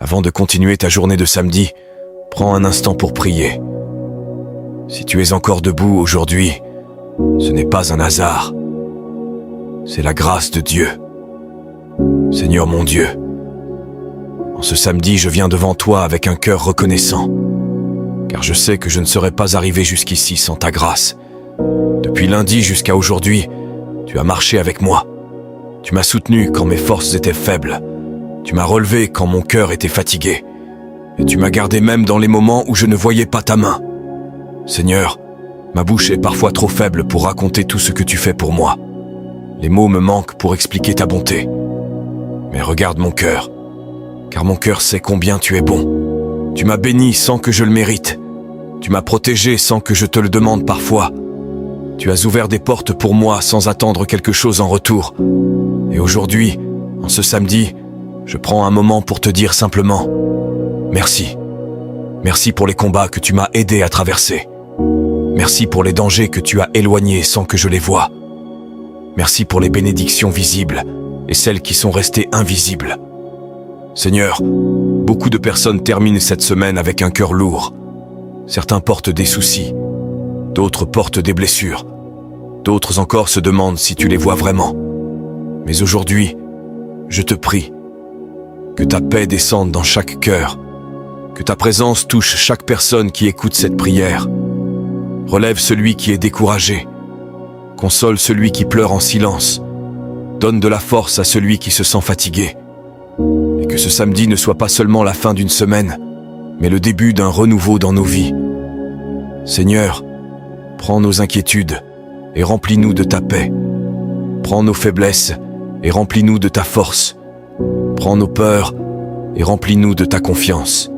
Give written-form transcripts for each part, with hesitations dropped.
Avant de continuer ta journée de samedi, prends un instant pour prier. Si tu es encore debout aujourd'hui, ce n'est pas un hasard. C'est la grâce de Dieu. Seigneur mon Dieu, en ce samedi, je viens devant toi avec un cœur reconnaissant, car je sais que je ne serais pas arrivé jusqu'ici sans ta grâce. Depuis lundi jusqu'à aujourd'hui, tu as marché avec moi. Tu m'as soutenu quand mes forces étaient faibles. Tu m'as relevé quand mon cœur était fatigué. Et tu m'as gardé même dans les moments où je ne voyais pas ta main. Seigneur, ma bouche est parfois trop faible pour raconter tout ce que tu fais pour moi. Les mots me manquent pour expliquer ta bonté. Mais regarde mon cœur, car mon cœur sait combien tu es bon. Tu m'as béni sans que je le mérite. Tu m'as protégé sans que je te le demande parfois. Tu as ouvert des portes pour moi sans attendre quelque chose en retour. Et aujourd'hui, en ce samedi, je prends un moment pour te dire simplement merci. Merci pour les combats que tu m'as aidé à traverser. Merci pour les dangers que tu as éloignés sans que je les voie. Merci pour les bénédictions visibles et celles qui sont restées invisibles. Seigneur, beaucoup de personnes terminent cette semaine avec un cœur lourd. Certains portent des soucis, d'autres portent des blessures, d'autres encore se demandent si tu les vois vraiment. Mais aujourd'hui, je te prie, que ta paix descende dans chaque cœur, que ta présence touche chaque personne qui écoute cette prière. Relève celui qui est découragé, console celui qui pleure en silence, donne de la force à celui qui se sent fatigué. Et que ce samedi ne soit pas seulement la fin d'une semaine, mais le début d'un renouveau dans nos vies. Seigneur, prends nos inquiétudes et remplis-nous de ta paix. Prends nos faiblesses et remplis-nous de ta force. Prends nos peurs et remplis-nous de ta confiance.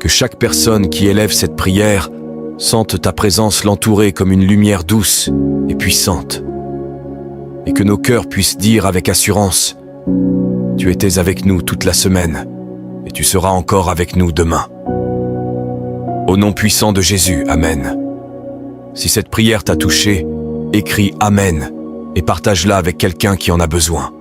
Que chaque personne qui élève cette prière sente ta présence l'entourer comme une lumière douce et puissante. Et que nos cœurs puissent dire avec assurance: tu étais avec nous toute la semaine et tu seras encore avec nous demain. Au nom puissant de Jésus, Amen. Si cette prière t'a touché, écris Amen et partage-la avec quelqu'un qui en a besoin.